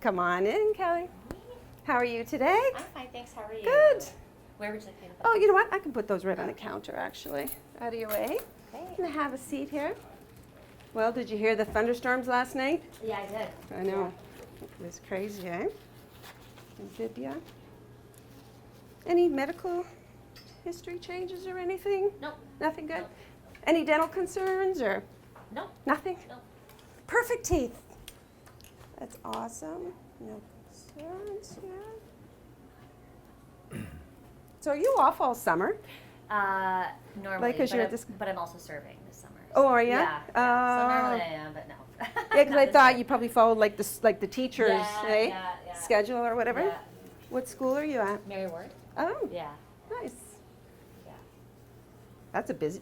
Come on in, Kelly. How are you today? I'm fine, thanks. How are you? Good. Where would you like me to put Oh, you know what? I can put those right on the counter, actually. Out of your way. Okay. I'm going to have a seat here. Well, did you hear the thunderstorms last night? Yeah, I did. I know. It was crazy, eh? Amphibia. Any medical history changes or anything? Nope. Nothing good? Nope. Any dental concerns or Nope. nothing? Nope. Perfect teeth. That's awesome. No concerns here. So are you off all summer? Normally, Like, 'cause but, you're at this- but I'm also serving this summer. Oh, are you? Yeah. So normally I am, but no. Yeah, because I thought you probably followed like the teachers' yeah. schedule or whatever. Yeah. What school are you at? Mary Ward? Oh, Yeah. nice. Yeah.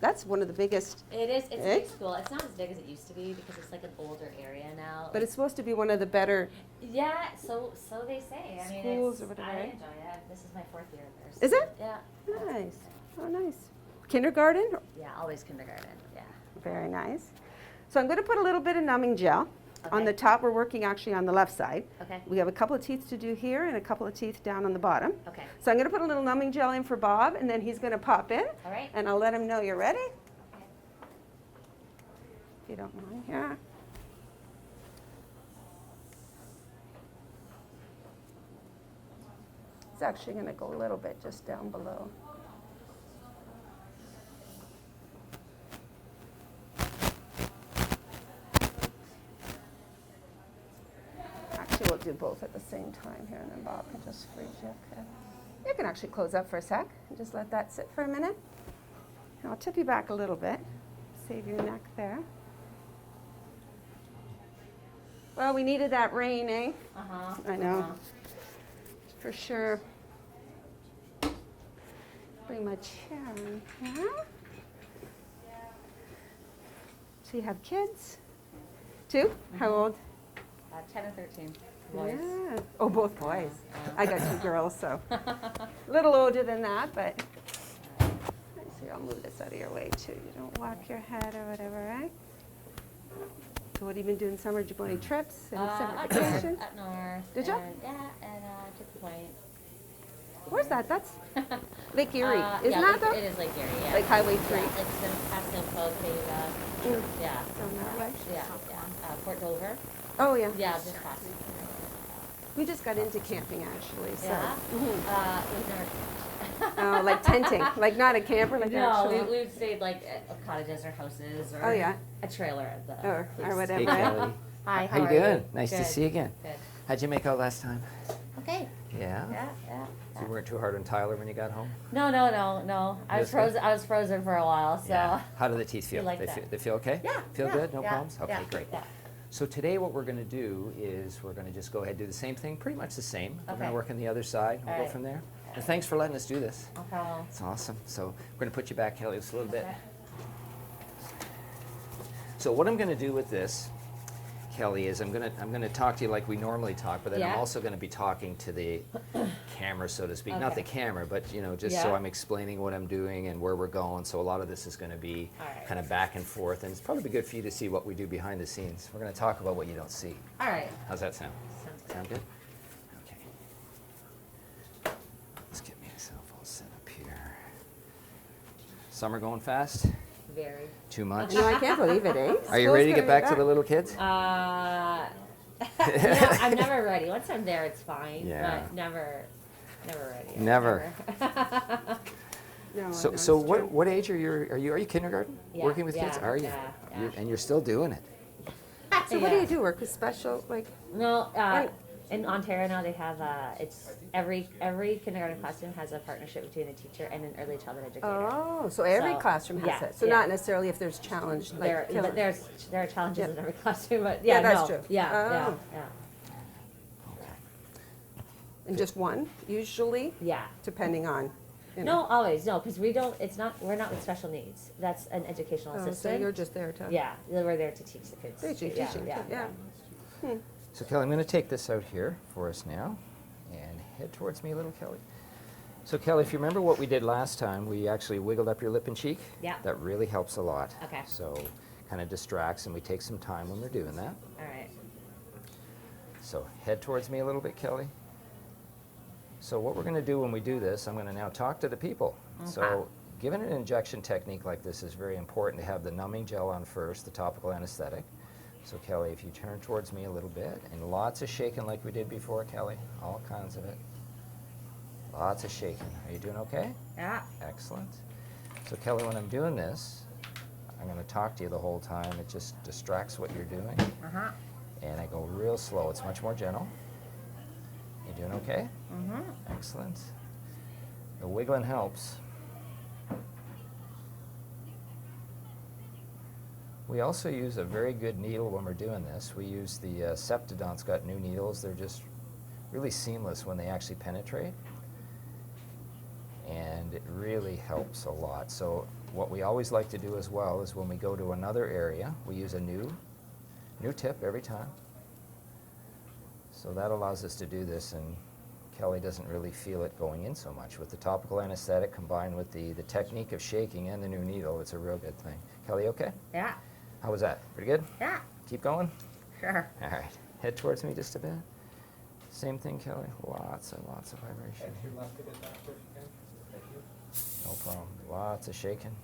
That's one of the biggest, It is. It's Eh? a big school. It's not as big as it used to be because it's like an older area now. but it's supposed to be one of the better. Yeah, so they say. I mean, Schools it's, or whatever, I right? enjoy it. This is my 4th year there. Is it? Yeah. Nice. Oh, nice. Kindergarten? Yeah, always kindergarten. Yeah. Very nice. So I'm going to put a little bit of numbing gel. On Okay. the top, we're working actually on the left side. Okay. We have a couple of teeth to do here and a couple of teeth down on the bottom. Okay. So I'm going to put a little numbing gel in for Bob, and then he's going to pop in. All right. And I'll let him know you're ready. Okay. If you don't mind here. It's actually going to go a little bit just down below. Actually, we'll do both at the same time here, and then Bob can just freeze you. Okay. You can actually close up for a sec and just let that sit for a minute. And I'll tip you back a little bit, save your neck there. Well, we needed that rain, eh? Uh-huh. I know. Uh-huh. For sure. Bring my chair in here. So you have kids? 2? How old? 10 and 13. Boys. Yeah. Oh, both boys. Yeah. I got 2 girls, so a little older than that, but let's see, I'll move this out of your way too. You don't walk your head or whatever, right? So what have you been doing in summer? Did you go any trips? Any summer Up vacation? north. Up north. Did ya? And, yeah, and took the point. Where's that? That's Lake Erie. Yeah, Isn't that Lake, though? it is Lake Erie, yeah. Like Highway 3? Yeah, it's been past Simcoe, Mm. yeah. Down that way? Yeah, Fort Dover. Oh, yeah. Yeah, just past. We just got into camping actually, so. Yeah? Mhm. We've never. Oh, like tenting, like not a camper, like No, actually. we've stayed like at cottages or houses or Oh, yeah. a trailer at the Or place. whatever. Hey, Kelly. Hi, How you are doing? Nice to Good. see you again. Good. How'd you make out last time? Okay. Yeah? Yeah. So you weren't too hard on Tyler when you got home? No. I was That's good. frozen. I was frozen for a while. So. How do the teeth feel? You like they, that? they feel okay? Yeah. Feel yeah, good? No yeah, problems? Okay, yeah, great. Yeah. So today what we're going to do is we're going to just go ahead and do the same thing, pretty much the same. We're going Okay. to work on the other side. We'll All go right. from there. And thanks for letting us do this. No problem. It's awesome. So we're going to put you back, Kelly, just a little bit. Okay. So what I'm going to do with this, Kelly, is I'm going to talk to you like we normally talk, but then I'm Yeah. also going to be talking to the camera, so to speak. Not the Okay. camera, but just so Yeah. I'm explaining what I'm doing and where we're going. So a lot of this is going to be All right. kind of back and forth, and it's probably good for you to see what we do behind the scenes. We're going to talk about what you don't see. All right. How's that sound? Sounds good. Sound good? Okay. Let's get myself all set up here. Summer going fast? Very. Too much? No, I can't believe it, eh? Are you ready to get back to the little kids? I'm never ready. Once I'm there, it's fine. Yeah. But never ready. Never. No, I know, So it's what true. what age are you kindergarten? Yeah, Working with kids? yeah, Are you? yeah, yeah. And you're still doing it. So what do you do? Work with special, like, No, Right. in Ontario now they have it's every kindergarten classroom has a partnership between a teacher and an early childhood educator. oh, so every So, classroom has yeah, it. So yeah. not necessarily if there's challenge, like killer. But there are challenges Yeah. in every classroom, but Yeah, yeah, that's no, true. Yeah, Oh. And just one, usually, yeah. depending on, you No, know. always no, because we're not with special needs. That's an educational Oh, so assistant. you're just there to. Yeah, we're there to teach the kids. Teaching, yeah, teaching, yeah, yeah. So Kelly, I'm going to take this out here for us now, and head towards me, little Kelly. So Kelly, if you remember what we did last time, we actually wiggled up your lip and cheek. Yeah. That really helps a lot. Okay. So kind of distracts, and we take some time when we're doing that. All right. So head towards me a little bit, Kelly. So what we're going to do when we do this, I'm going to now talk to the people. So given an injection technique like this is very important to have the numbing gel on first, the topical anesthetic. So Kelly, if you turn towards me a little bit, and lots of shaking like we did before, Kelly, all kinds of it. Lots of shaking. Are you doing okay? Yeah. Excellent. So Kelly, when I'm doing this, I'm going to talk to you the whole time. It just distracts what you're doing. And I go real slow. It's much more gentle. You doing okay? Excellent. The wiggling helps. We also use a very good needle when we're doing this. We use the Septodon's got new needles. They're just really seamless when they actually penetrate. And it really helps a lot. So what we always like to do as well is when we go to another area, we use a new tip every time. So that allows us to do this, and Kelly doesn't really feel it going in so much. With the topical anesthetic combined with the technique of shaking and the new needle, it's a real good thing. Kelly, okay? Yeah. How was that? Pretty good? Yeah. Keep going? Sure. All right. Head towards me just a bit. Same thing, Kelly. Lots and lots of vibration. And your left a bit faster if you can. Thank you. No problem. Lots of shaking.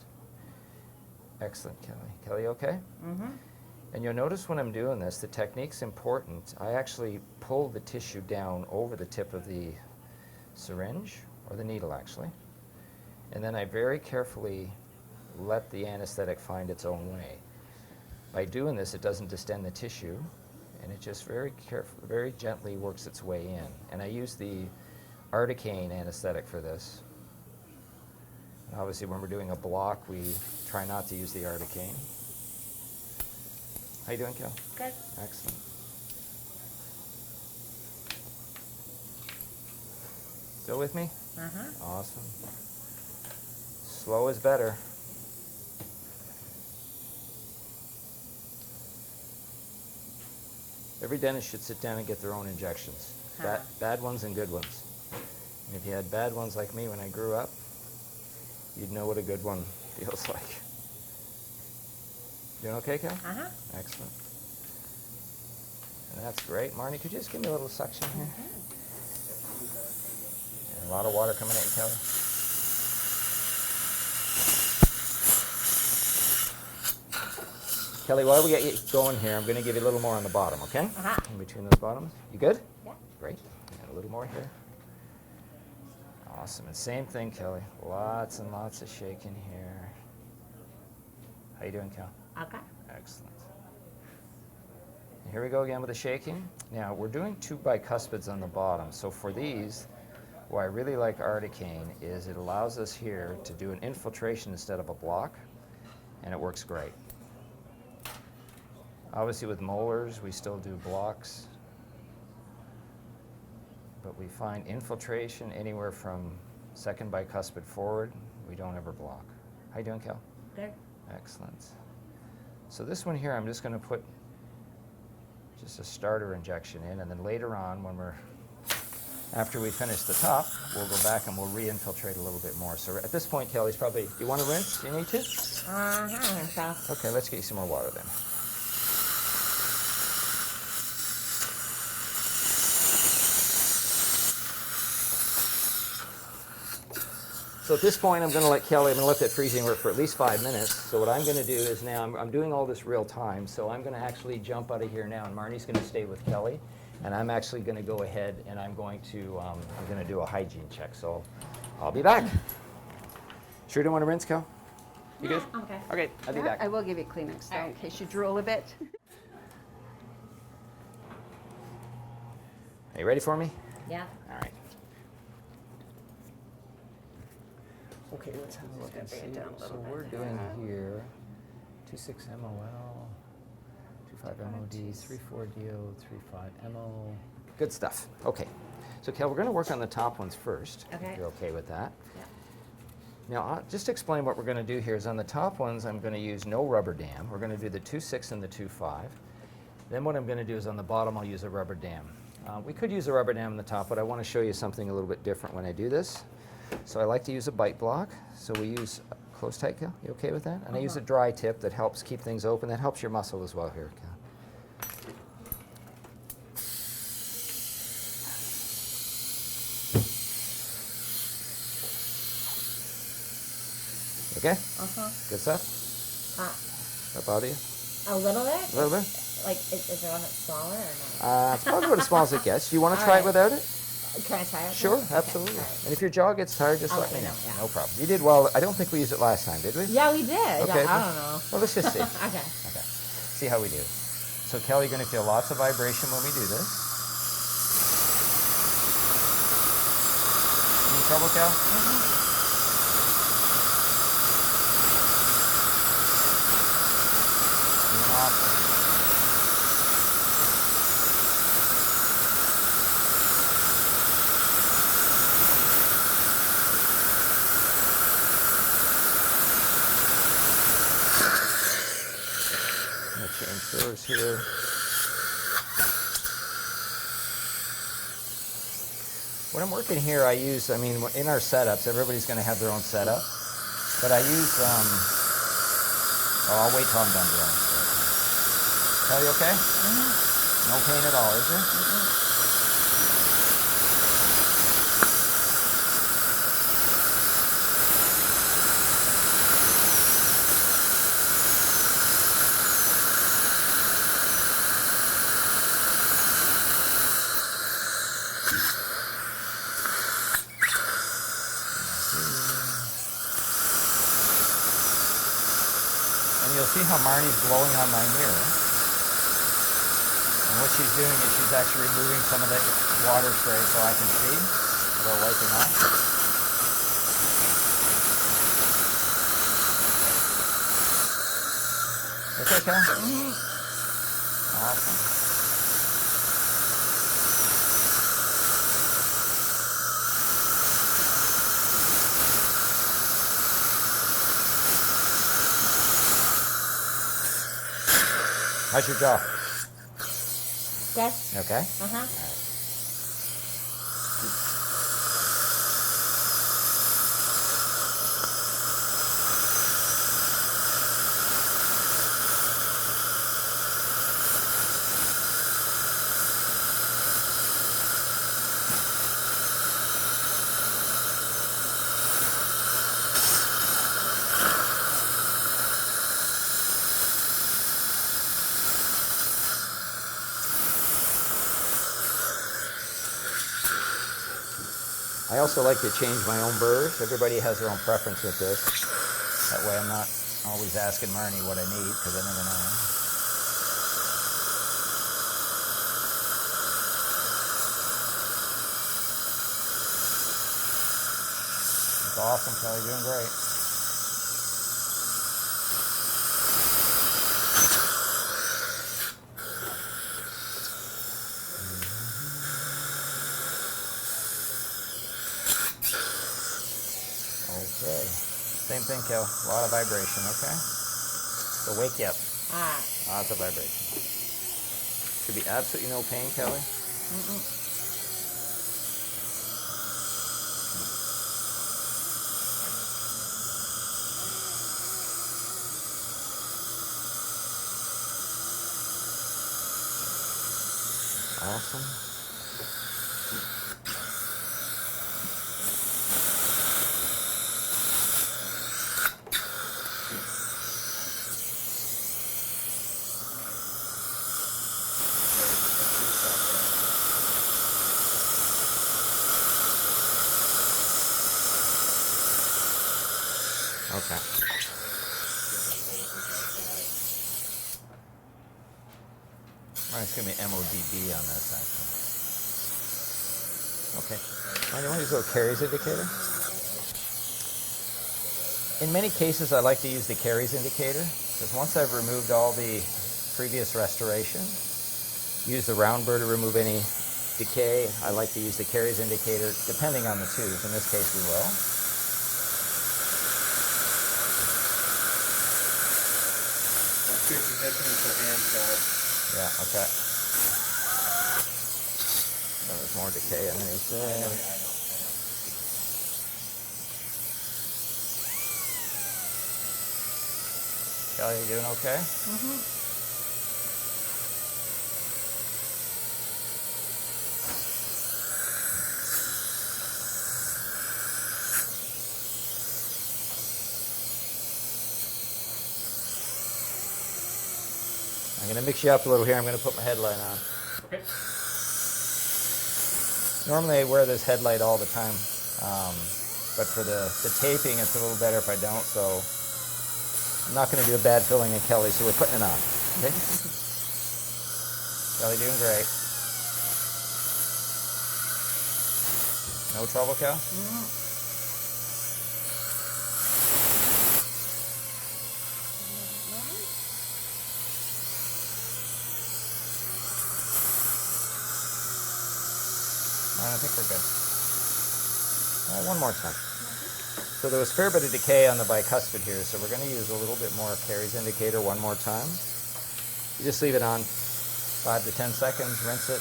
Excellent, Kelly. Kelly, okay? And you'll notice when I'm doing this, the technique's important. I actually pull the tissue down over the tip of the syringe, or the needle actually. And then I very carefully let the anesthetic find its own way. By doing this, it doesn't distend the tissue, and it just very gently works its way in. And I use the articaine anesthetic for this. And obviously, when we're doing a block, we try not to use the articaine. How you doing, Kel? Good. Excellent. Still with me? Awesome. Slow is better. Every dentist should sit down and get their own injections. Bad ones and good ones. And if you had bad ones like me when I grew up, you'd know what a good one feels like. Doing okay, Kel? Excellent. And that's great. Marnie, could you just give me a little suction here? And a lot of water coming in, Kelly. Kelly, while we get you going here, I'm going to give you a little more on the bottom, okay? In between those bottoms. You good? Yeah. Great. And a little more here. Awesome. And same thing, Kelly. Lots and lots of shaking here. How you doing, Kel? Okay. Excellent. And here we go again with the shaking. Now, we're doing 2 bicuspids on the bottom. So for these, why I really like articaine is it allows us here to do an infiltration instead of a block, and it works great. Obviously with molars, we still do blocks, but we find infiltration anywhere from second bicuspid forward. We don't ever block. How you doing, Kel? Good. Excellent. So this one here, I'm just going to put just a starter injection in, and then later on, after we finish the top, we'll go back and we'll re-infiltrate a little bit more. So at this point, Kelly's probably, do you want to rinse? Do you need to? So. Okay, let's get you some more water then. So at this point, I'm going to let that freezing work for at least 5 minutes. So what I'm going to do is now, I'm doing all this real time, so I'm going to actually jump out of here now, and Marnie's going to stay with Kelly, and I'm actually going to go ahead and I'm going to do a hygiene check. So I'll be back. Sure don't want to rinse, Kel? You good? I'm okay. Okay, I'll be back. I will give you Kleenex though, in case you drool a bit. Are you ready for me? Yeah. All right. Okay, let's have a look and see. Bring it down a So little we're bit. doing here 26 MOL, 25 MOD, 34 DO, 35 MO. Good stuff. Okay. So Kel, we're going to work on the top ones first. Okay. If you're okay with that. Yeah. Now, just to explain what we're going to do here is on the top ones, I'm going to use no rubber dam. We're going to do the 2.6 and the 2.5. Then what I'm going to do is on the bottom, I'll use a rubber dam. We could use a rubber dam on the top, but I want to show you something a little bit different when I do this. So I like to use a bite block. So we use close tight, Kel. You okay with that? And I use a dry tip that helps keep things open. That helps your muscle as well here, Kel. Okay? Uh-huh. Good stuff? That bother you? A little bit? A little bit? Like, is it on it smaller or not? It's probably about as small as it gets. You want to All try right. it without it? Can I try it? Sure, Okay, absolutely. all right. And if your jaw gets tired, just I'll let let me you know. know, yeah. No problem. You did well. I don't think we used it last time, did we? Yeah, we did. Okay. I don't know. Well, let's just see. Okay. Okay. See how we do. So, Kelly, you're going to feel lots of vibration when we do this. Any trouble, Kel? Doing awesome. I'm going to change doors here. When I'm working here, I use, in our setups, everybody's going to have their own setup. But I use, I'll wait till I'm done doing it. Kelly, okay? No pain at all, is there? And you'll see how Marnie's blowing on my mirror. And what she's doing is she's actually removing some of the water spray so I can see. A little wiping off. Okay, Kel? Awesome. How's your jaw? Good? Okay. Uh-huh. I also like to change my own burrs. Everybody has their own preference with this. That way I'm not always asking Marnie what I need because I never know. That's awesome, Kelly. Doing great. Okay. Same thing, Kel. A lot of vibration, okay? So wake you up. Lots of vibration. Should be absolutely no pain, Kelly. Awesome. Okay. All right, it's going to be MODB on this, actually. Okay. I want to use a little caries indicator. In many cases, I like to use the caries indicator because once I've removed all the previous restoration, use the round burr to remove any decay. I like to use the caries indicator depending on the tooth. In this case, we will. Once your position for hand guard. Yeah, okay. Oh, there's more decay underneath there. Kelly, you doing okay? I'm going to mix you up a little here. I'm going to put my headlight on. Okay. Normally I wear this headlight all the time, but for the taping it's a little better if I don't, so I'm not going to do a bad filling in Kelly, so we're putting it on. Okay? Kelly doing great. No trouble, Kel? I think we're good. One more time. So there was a fair bit of decay on the bicuspid here, so we're going to use a little bit more Cary's indicator one more time. You just leave it on 5 to 10 seconds, rinse it.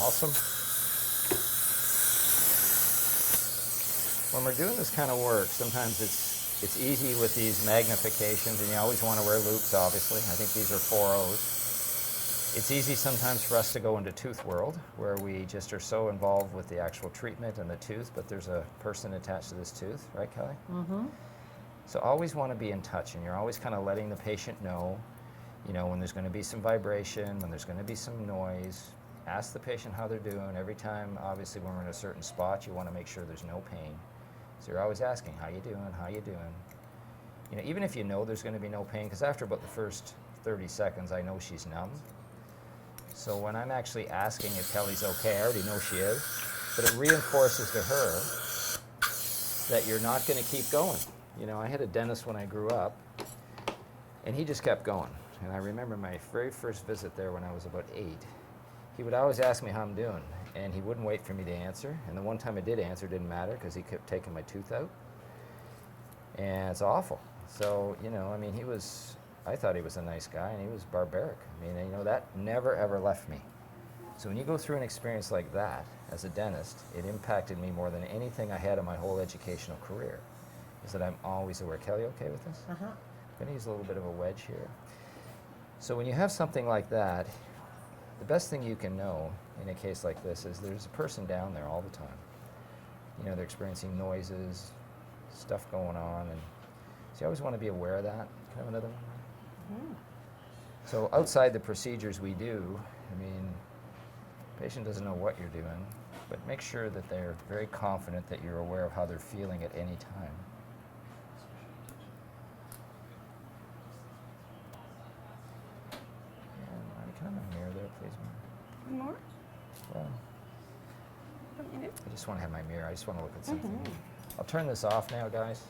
Awesome. When we're doing this kind of work, sometimes it's easy with these magnifications, and you always want to wear loupes, obviously. I think these are 4Os. It's easy sometimes for us to go into tooth world, where we just are so involved with the actual treatment and the tooth, but there's a person attached to this tooth, right, Kelly? Mm-hmm. So always want to be in touch, and you're always kind of letting the patient know, when there's going to be some vibration, when there's going to be some noise. Ask the patient how they're doing. Every time, obviously, when we're in a certain spot, you want to make sure there's no pain. So you're always asking, how you doing, how you doing? Even if you know there's going to be no pain, because after about the first 30 seconds, I know she's numb. So when I'm actually asking if Kelly's okay, I already know she is, but it reinforces to her that you're not going to keep going. I had a dentist when I grew up, and he just kept going. And I remember my very first visit there when I was about 8. He would always ask me how I'm doing, and he wouldn't wait for me to answer. And the one time I did answer, it didn't matter because he kept taking my tooth out. And it's awful. So, I thought he was a nice guy, and he was barbaric. That never ever left me. So when you go through an experience like that as a dentist, it impacted me more than anything I had in my whole educational career, is that I'm always aware. Kelly, okay with this? Uh-huh. I'm going to use a little bit of a wedge here. So when you have something like that, the best thing you can know in a case like this is there's a person down there all the time. They're experiencing noises, stuff going on, and so you always want to be aware of that. Can I have another one? Mm. So outside the procedures we do, the patient doesn't know what you're doing, but make sure that they're very confident that you're aware of how they're feeling at any time. Can I have a mirror there, please? One more? Well, Don't you need it? I just want to have my mirror. I just want to look at something. I'll turn this off now, guys.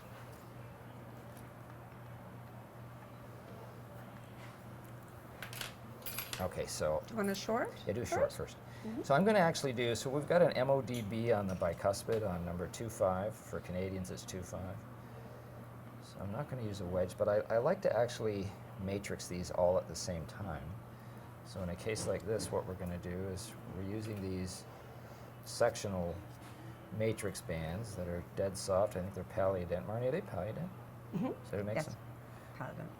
Okay, so... Do you want a short? Yeah, do a short first. So I'm going to actually do, so we've got an MODB on the bicuspid on number 2.5. For Canadians, it's 2.5. So I'm not going to use a wedge, but I like to actually matrix these all at the same time. So in a case like this, what we're going to do is we're using these sectional matrix bands that are dead soft. I think they're Paliodent. Marnie, are they Paliodent? Mm-hmm. So who makes Yes. them? Paliodent.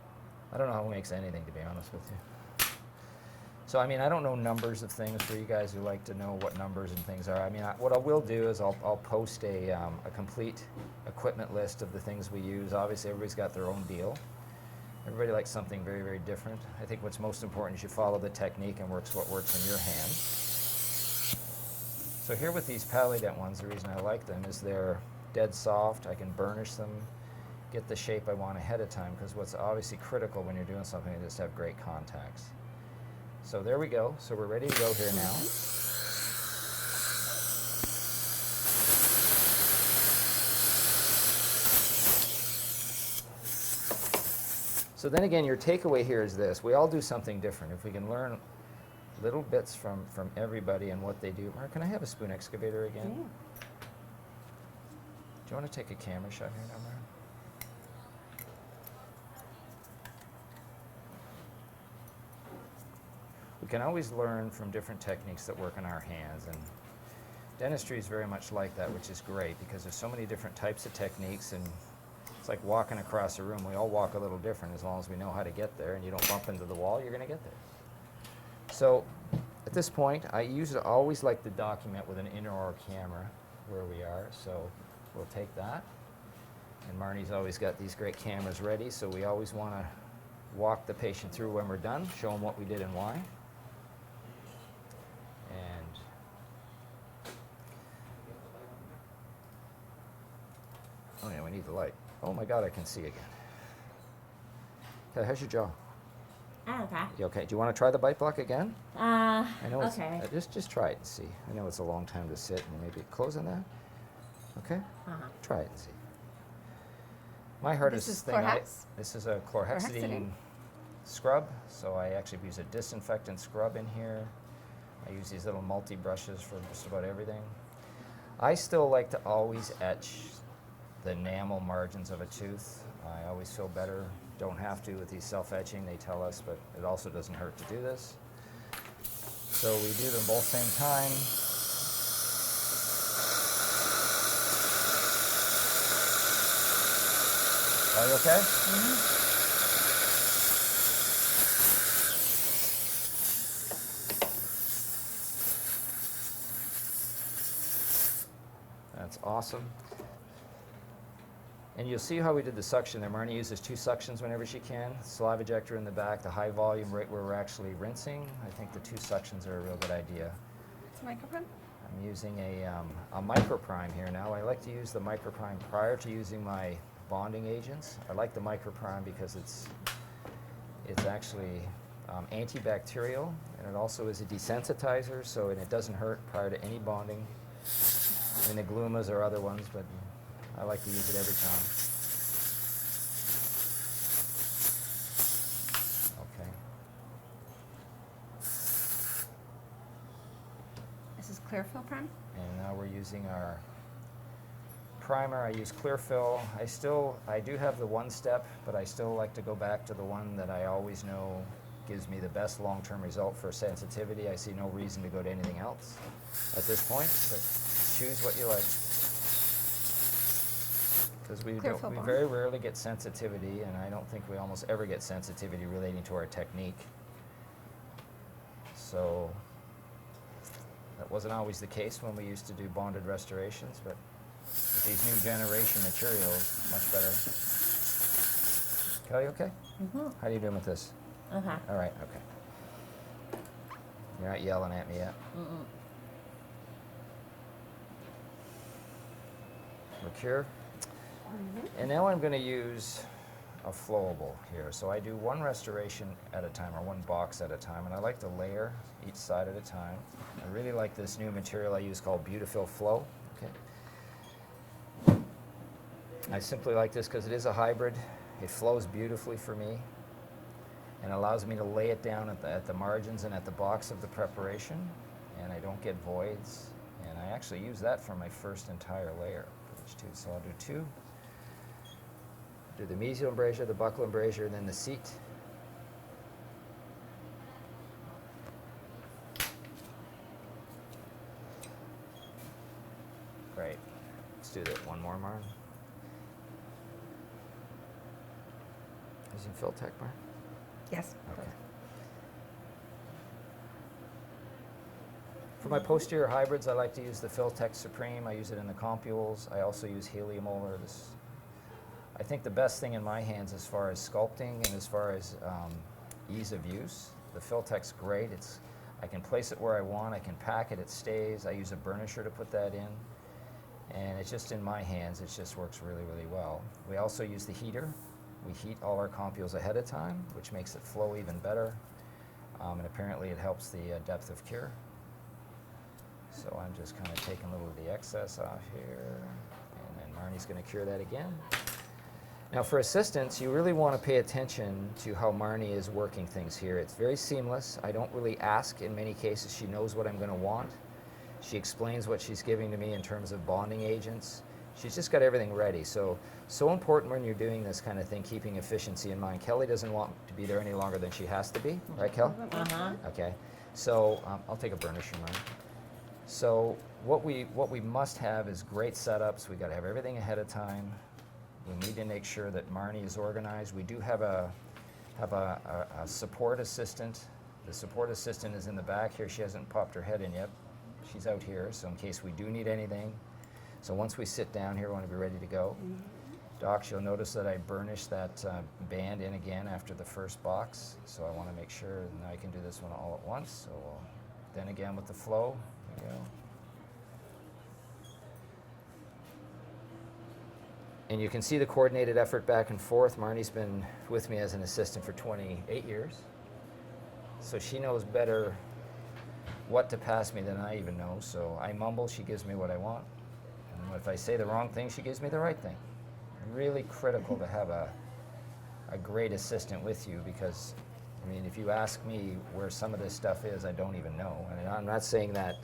I don't know who makes anything, to be honest with you. So, I don't know numbers of things for you guys who like to know what numbers and things are. What I will do is I'll post a complete equipment list of the things we use. Obviously, everybody's got their own deal. Everybody likes something very, very different. I think what's most important is you follow the technique and what works in your hand. So here with these Paliodent ones, the reason I like them is they're dead soft. I can burnish them, get the shape I want ahead of time, because what's obviously critical when you're doing something is just have great contacts. So there we go. So we're ready to go here now. So then again, your takeaway here is this. We all do something different. If we can learn little bits from everybody and what they do. Mark, can I have a spoon excavator again? Yeah. Do you want to take a camera shot here now, Mark? we can always learn from different techniques that work in our hands, and dentistry is very much like that, which is great because there's so many different types of techniques, and it's like walking across a room. We all walk a little different. As long as we know how to get there and you don't bump into the wall, you're going to get there. So at this point, I always like to document with an intraoral camera where we are, so we'll take that. And Marnie's always got these great cameras ready, so we always want to walk the patient through when we're done, show them what we did and why. And oh yeah, we need the light. Oh my God, I can see again. Okay, how's your jaw? Oh, okay. You okay? Do you want to try the bite block again? I know it's, Okay. just try it and see. I know it's a long time to sit, and maybe close on that. Okay? Try it and see. My hardest This is thing. Chlorhex? This is a chlorhexidine Chlorhexidine. scrub. So I actually use a disinfectant scrub in here. I use these little multi brushes for just about everything. I still like to always etch the enamel margins of a tooth. I always feel better. Don't have to with these self-etching, they tell us, but it also doesn't hurt to do this. So we do them both same time. Are you okay? That's awesome. And you'll see how we did the suction there. Marnie uses 2 suctions whenever she can. Saliva ejector in the back, the high volume right where we're actually rinsing. I think the 2 suctions are a real good idea. It's a microphone. I'm using a microprime here now. I like to use the microprime prior to using my bonding agents. I like the microprime because it's actually antibacterial, and it also is a desensitizer, so and it doesn't hurt prior to any bonding. I mean, the glumas or other ones, but I like to use it every time. Okay. This is Clearfill Prime. And now we're using our primer. I use Clearfill. I do have the 1-step, but I still like to go back to the one that I always know gives me the best long-term result for sensitivity. I see no reason to go to anything else at this point, but choose what you like. Because we Clearfill very rarely get sensitivity, and I don't think we almost ever get sensitivity relating to our technique. So that wasn't always the case when we used to do bonded restorations, but with these new generation materials, much better. Kelly, okay? How are you doing with this? Okay. All right, okay. You're not yelling at me yet? Recure. And now I'm going to use a flowable here. So I do 1 restoration at a time, or 1 box at a time, and I like to layer each side at a time. I really like this new material I use called Beautiful Flow. Okay. I simply like this because it is a hybrid. It flows beautifully for me and allows me to lay it down at the margins and at the box of the preparation, and I don't get voids. And I actually use that for my first entire layer for each tooth. So I'll do 2. Do the mesial embrasure, the buccal embrasure, and then the seat. Great. Let's do that one more, Marn. Using Filtech, Marn? Yes. Okay. For my posterior hybrids, I like to use the Filtech Supreme. I use it in the compules. I also use Heliomolar. I think the best thing in my hands as far as sculpting and as far as ease of use, the Filtech's great. I can place it where I want. I can pack it. It stays. I use a burnisher to put that in. And it's just in my hands. It just works really, really well. We also use the heater. We heat all our compules ahead of time, which makes it flow even better. And apparently it helps the depth of cure. So I'm just kind of taking a little of the excess off here. And then Marnie's going to cure that again. Now for assistance, you really want to pay attention to how Marnie is working things here. It's very seamless. I don't really ask in many cases. She knows what I'm going to want. She explains what she's giving to me in terms of bonding agents. She's just got everything ready. So important when you're doing this kind of thing, keeping efficiency in mind. Kelly doesn't want to be there any longer than she has to be, right, Kel? Uh-huh. Okay. So I'll take a burnisher, Marnie. So what we must have is great setups. We got to have everything ahead of time. We need to make sure that Marnie is organized. We do have a support assistant. The support assistant is in the back here. She hasn't popped her head in yet. She's out here, so in case we do need anything. So once we sit down here, we want to be ready to go. Docs, you'll notice that I burnished that band in again after the first box. So I want to make sure now I can do this one all at once. So then again with the flow. There we go. And you can see the coordinated effort back and forth. Marnie's been with me as an assistant for 28 years. So she knows better what to pass me than I even know. So I mumble, she gives me what I want. And if I say the wrong thing, she gives me the right thing. Really critical to have a great assistant with you because, I mean, if you ask me where some of this stuff is, I don't even know. And I'm not saying that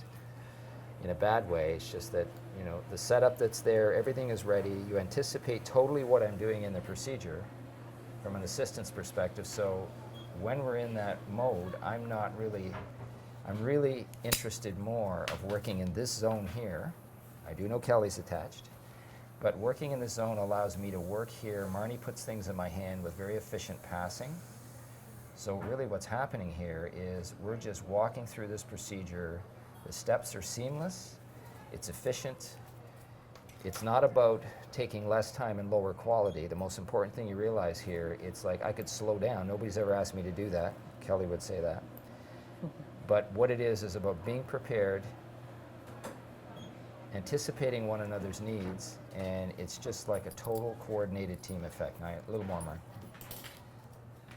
in a bad way. It's just that, you know, the setup that's there, everything is ready. You anticipate totally what I'm doing in the procedure from an assistant's perspective. So when we're in that mode, I'm really interested more of working in this zone here. I do know Kelly's attached, but working in this zone allows me to work here. Marnie puts things in my hand with very efficient passing. So really what's happening here is we're just walking through this procedure. The steps are seamless, it's efficient. It's not about taking less time and lower quality. The most important thing you realize here, it's like I could slow down. Nobody's ever asked me to do that. Kelly would say that. But what it is about being prepared, anticipating one another's needs, and it's just like a total coordinated team effect. Now, a little more, Marnie.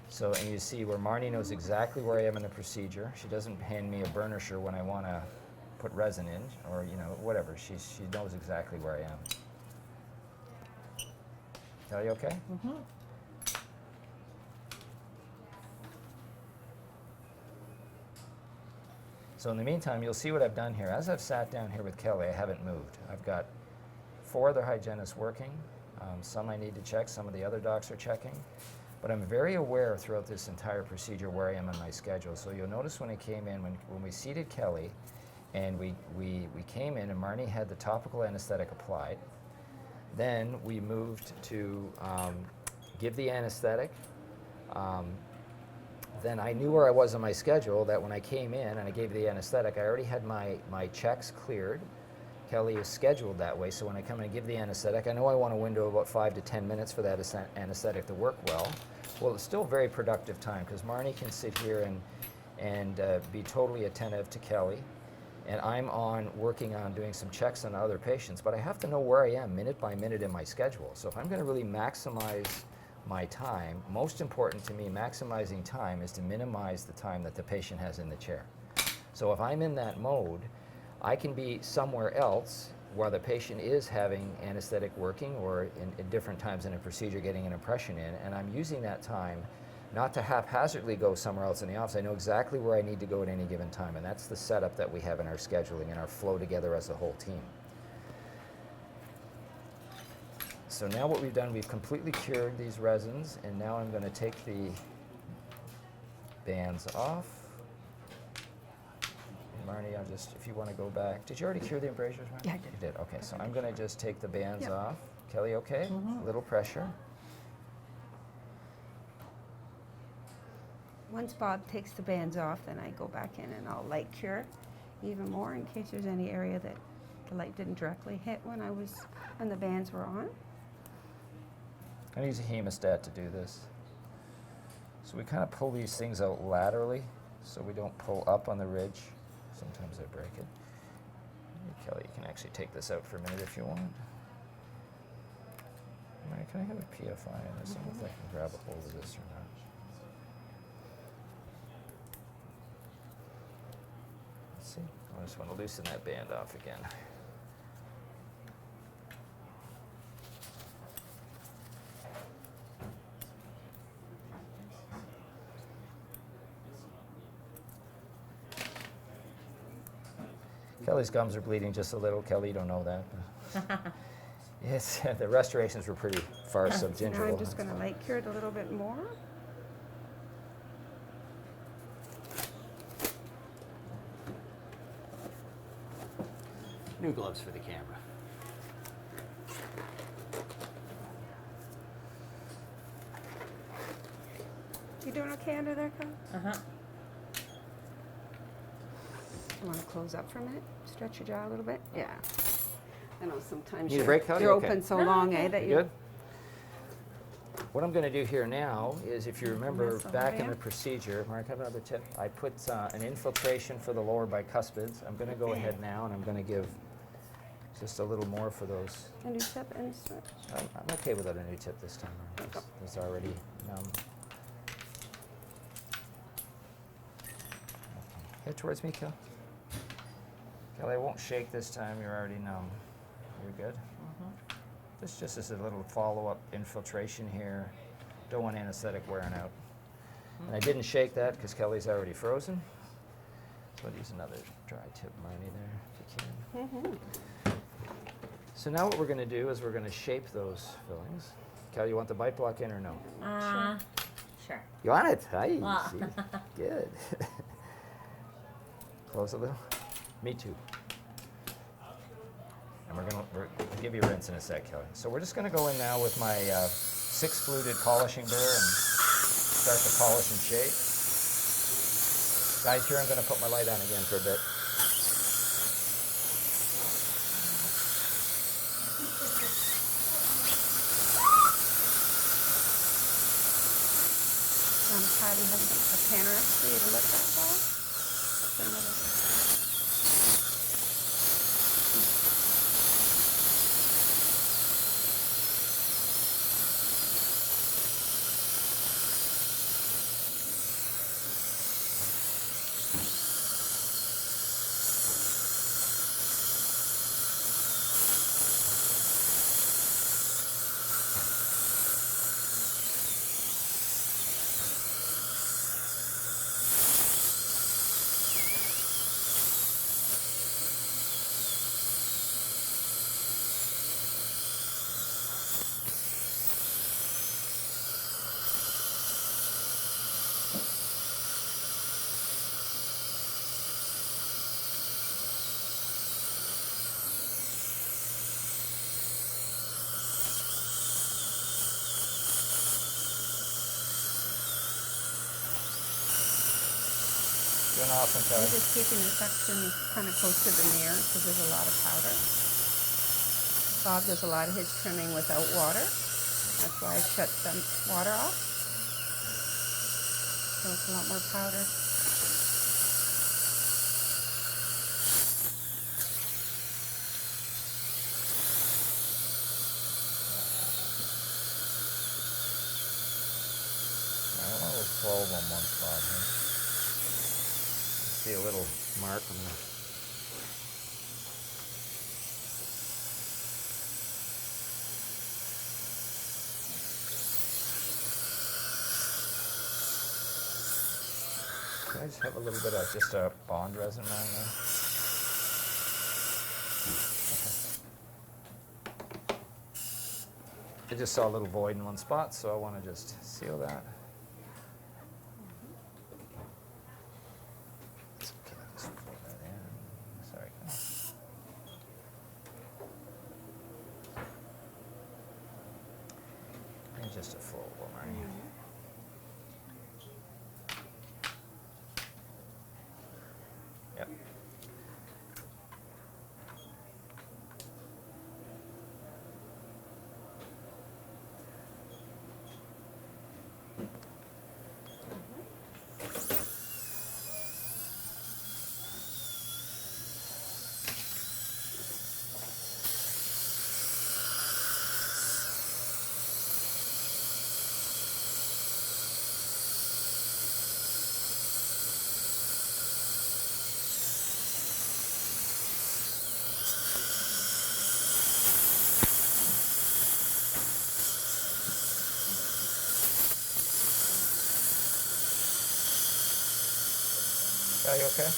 So, and you see where Marnie knows exactly where I am in the procedure. She doesn't hand me a burnisher when I want to put resin in, or, you know, whatever. She knows exactly where I am. Are you okay? Mm-hmm. So in the meantime, you'll see what I've done here. As I've sat down here with Kelly, I haven't moved. I've got 4 other hygienists working. Some I need to check, some of the other docs are checking. But I'm very aware throughout this entire procedure where I am on my schedule. So you'll notice when I came in, when we seated Kelly, and we came in and Marnie had the topical anesthetic applied. Then we moved to give the anesthetic. Then I knew where I was on my schedule, that when I came in and I gave the anesthetic, I already had my checks cleared. Kelly is scheduled that way, so when I come in and give the anesthetic, I know I want a window of about 5 to 10 minutes for that anesthetic to work well. Well, it's still very productive time because Marnie can sit here and be totally attentive to Kelly, and I'm working on doing some checks on other patients, but I have to know where I am minute by minute in my schedule. So if I'm going to really maximize my time, most important to me, maximizing time is to minimize the time that the patient has in the chair. So if I'm in that mode, I can be somewhere else while the patient is having anesthetic working or in different times in a procedure getting an impression in, and I'm using that time not to haphazardly go somewhere else in the office. I know exactly where I need to go at any given time, and that's the setup that we have in our scheduling and our flow together as a whole team. So now what we've done, we've completely cured these resins, and now I'm going to take the bands off. Marnie, I'll just, if you want to go back. Did you already cure the embrasures, Marnie? Yeah, I did. You did, okay. So I'm going to just take the bands Yep. off. Kelly, okay? Mhm. A little pressure. Once Bob takes the bands off, then I go back in and I'll light cure even more in case there's any area that the light didn't directly hit when the bands were on. I use a hemostat to do this. So we kind of pull these things out laterally so we don't pull up on the ridge. Sometimes I break it. Kelly, you can actually take this out for a minute if you want. Mary, can I have a PFI on this? I don't know if I can grab a hold of this or not. Let's see. I just want to loosen that band off again. Kelly's gums are bleeding just a little. Kelly, you don't know that. Yes, the restorations were pretty far Now subgingival. I'm just going to light cure it a little bit more. New gloves for the camera. You doing okay under there, Kelly? Uh-huh. You want to close up for a minute? Stretch your jaw a little bit? Yeah. I know sometimes Need a break, Kelly? you're Okay. open so No, long, okay. that You you... good? What I'm going to do here now is, if you remember Muscle back in area. the procedure, Mark, have another tip. I put an infiltration for the lower bicuspids. I'm going to go ahead now and I'm going to give just a little more for those. A new tip and stretch. I'm okay without a new tip this time. It's already numb. Okay. Head towards me, Kel. Kelly, I won't shake this time. You're already numb. You're good? This just is a little follow-up infiltration here. Don't want anesthetic wearing out. And I didn't shake that because Kelly's already frozen. So I'll use another dry tip Marnie there if you can. So now what we're going to do is we're going to shape those fillings. Kelly, you want the bite block in or no? Sure. You want it? Hi. Well. See? Good. Close a little. Me too. And we're going to give you a rinse in a sec, Kelly. So we're just going to go in now with my 6-fluted polishing burr and start to polish and shape. Guys, here I'm going to put my light on again for a bit. Patty has a Panorex for you to look at, Paul. Doing awesome, I'm Kelly. just keeping the section kind of close to the mirror because there's a lot of powder. Bob does a lot of his trimming without water. That's why I shut the water off. So it's a lot more powder. I want a little fold on one spot here. See a little mark on the... Can I just have a little bit of just a bond resin around there? Okay. I just saw a little void in one spot, so I want to just seal that. It's okay, I'll just fill that in. Sorry. And just a full one, Marnie. Yep. Are you okay?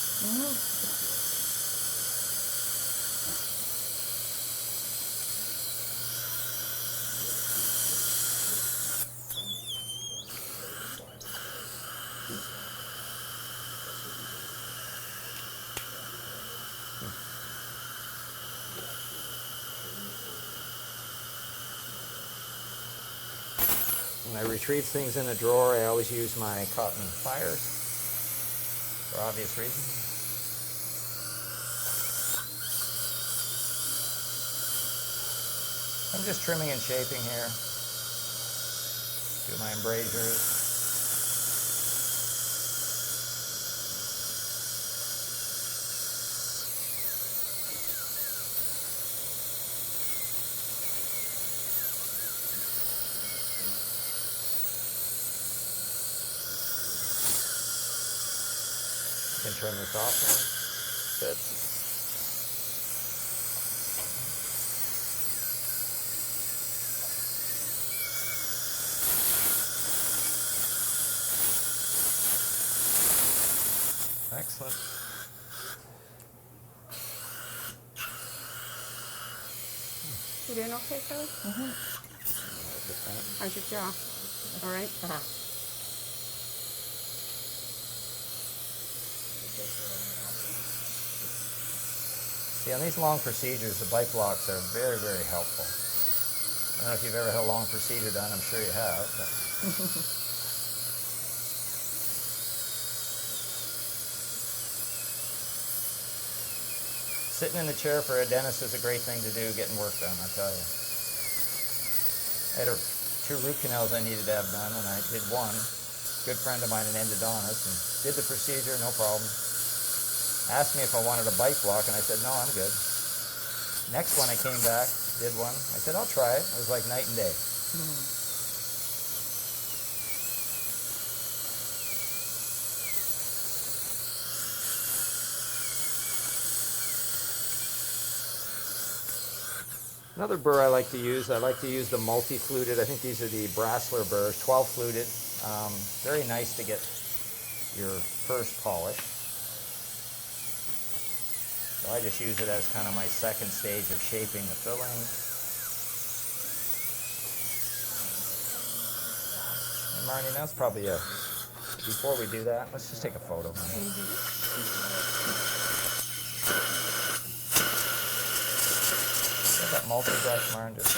When I retrieve things in a drawer, I always use my cotton pliers for obvious reasons. I'm just trimming and shaping here. Do my embrasures. You can trim this off now. Good. Excellent. You doing okay, Kelly? How's your jaw? All right? Uh-huh. See, on these long procedures, the bite blocks are very, very helpful. I don't know if you've ever had a long procedure done. I'm sure you have. But sitting in the chair for a dentist is a great thing to do, getting work done, I tell you. I had 2 root canals I needed to have done, and I did one. A good friend of mine, an endodontist, and did the procedure, no problem. Asked me if I wanted a bite block, and I said, no, I'm good. Next one I came back, did one. I said, I'll try it. It was like night and day. Another burr I like to use the multi-fluted. I think these are the Brassler burrs, 12 fluted. Very nice to get your first polish. So I just use it as kind of my second stage of shaping the filling. And Marnie, that's probably before we do that, let's just take a photo. That multi-brush, Marn, just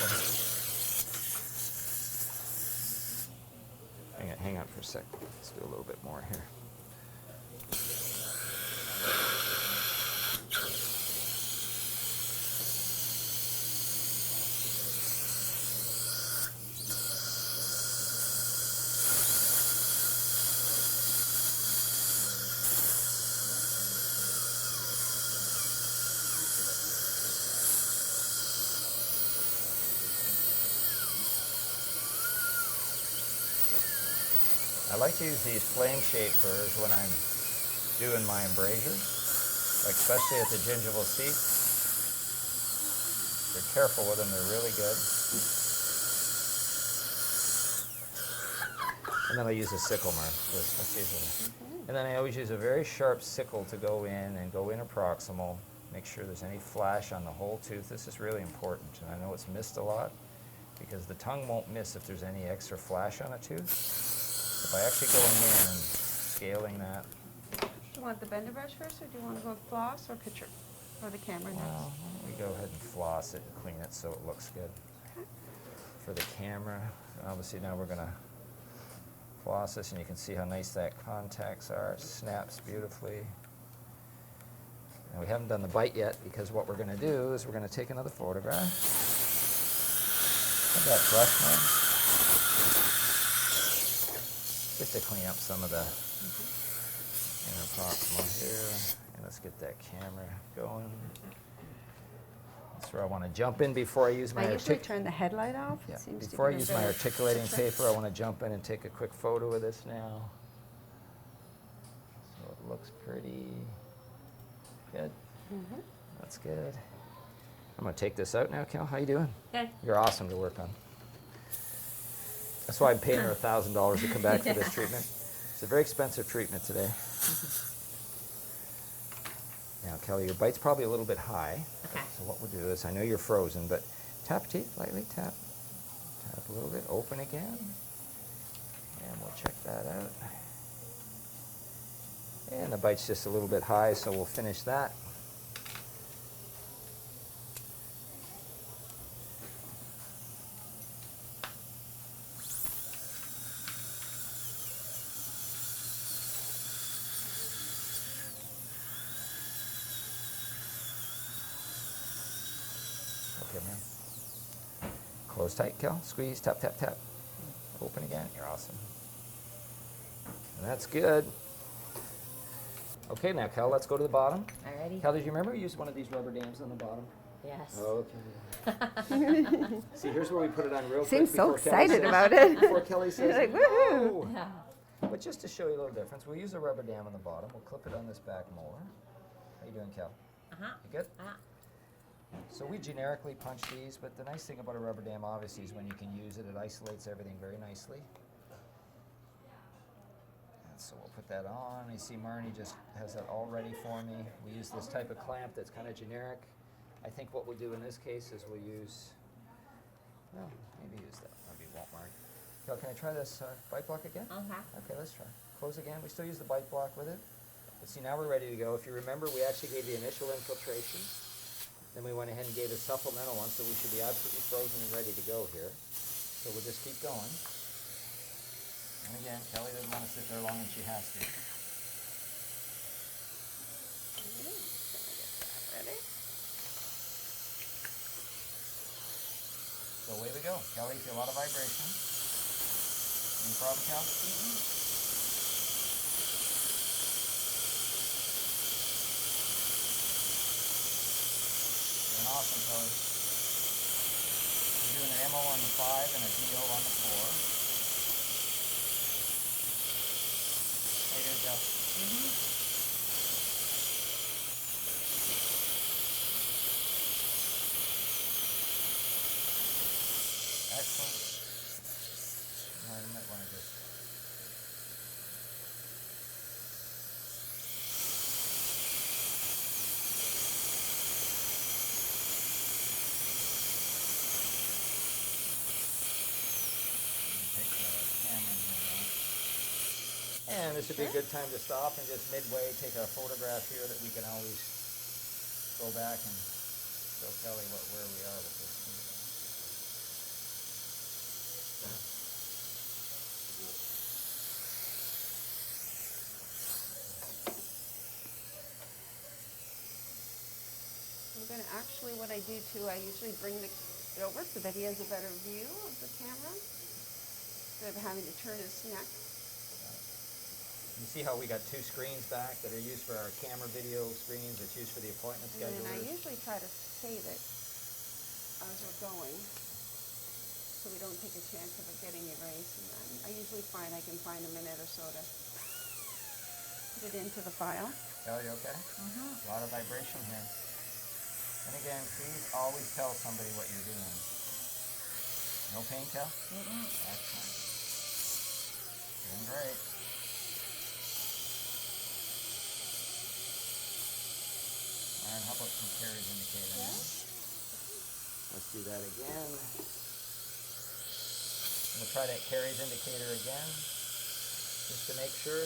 hang on for a sec. Let's do a little bit more here. I like to use these flame shape burrs when I'm doing my embrasures, like especially at the gingival seat. If you're careful with them, they're really good. And then I use a sickle mark. And then I always use a very sharp sickle to go in and go interproximal. Make sure there's any flash on the whole tooth. This is really important, and I know it's missed a lot because the tongue won't miss if there's any extra flash on a tooth. By actually going in and scaling that. Do you want the bender brush first, or do you want to go with floss or picture? Or the camera next? Well, why don't we go ahead and floss it and clean it so it looks good. Okay. For the camera, obviously now we're going to floss this, and you can see how nice that contacts are. It snaps beautifully. And we haven't done the bite yet because what we're going to do is we're going to take another photograph. Have that brush, man. Just to clean up some of the interproximal here. And let's get that camera going. That's where I want to jump in before I use my I usually turn the headlight off. Yeah. It seems Before I to be use a my better articulating picture. paper, I want to jump in and take a quick photo of this now. So it looks pretty good. That's good. I'm going to take this out now, Cal. How you doing? Good. You're awesome to work on. That's why I'm paying her $1,000 to come back for this treatment. It's a very expensive treatment today. Now, Kelly, your bite's probably a little bit high. Okay. So what we'll do is, I know you're frozen, but tap teeth, lightly tap. Tap a little bit, open again. And we'll check that out. And the bite's just a little bit high, so we'll finish that. Come here. Close tight, Kel. Squeeze, tap, tap, tap. Open again. You're awesome. And that's good. Okay, now, Kel, let's go to the bottom. Alrighty. Kel, did you remember we used one of these rubber dams on the bottom? Yes. Okay. See, here's where we put it on real quick. Seems so before Kelly excited says- about it. Before Kelly says, Like, "No." woohoo. But just to show you a little difference, we'll use a rubber dam on the bottom. We'll clip it on this back molar. How you doing, Kel? Uh-huh. You good? Uh-huh. So we generically punch these, but the nice thing about a rubber dam, obviously, is when you can use it, it isolates everything very nicely. And so we'll put that on. You see Marnie just has that all ready for me. We use this type of clamp that's kind of generic. I think what we'll do in this case is we'll use, well, maybe use that. Maybe it won't, Marnie. Kel, can I try this bite block again? Uh-huh. Okay, let's try. Close again. We still use the bite block with it. But see, now we're ready to go. If you remember, we actually gave the initial infiltration. Then we went ahead and gave a supplemental one, so we should be absolutely frozen and ready to go here. So we'll just keep going. And again, Kelly doesn't want to sit there long and she has to. Ready? So away we go. Kelly, feel a lot of vibration. Any problem, Kel? Awesome, Kelly. We're doing an MO on the 5 and a DO on the 4. How you doing, Joe? Excellent. Now you might want to just... And this would be a good time to stop and just midway take a photograph here that we can always go back and show Kelly where we are with this. I'm going to actually, what I do too, I usually bring it over so that he has a better view of the camera instead of having to turn his neck. You see how we got two screens back that are used for our camera video screens that's used for the appointment And then I schedulers? usually try to save it as we're going so we don't take a chance of it getting erased. And then I usually find I can find a minute or so to put it into the file. Kelly, you okay? A lot of vibration here. And again, please always tell somebody what you're doing. No pain, Kel? Excellent. Doing great. And how about some Carrie's indicator now? Let's do that again. We'll try that Carrie's indicator again, just to make sure.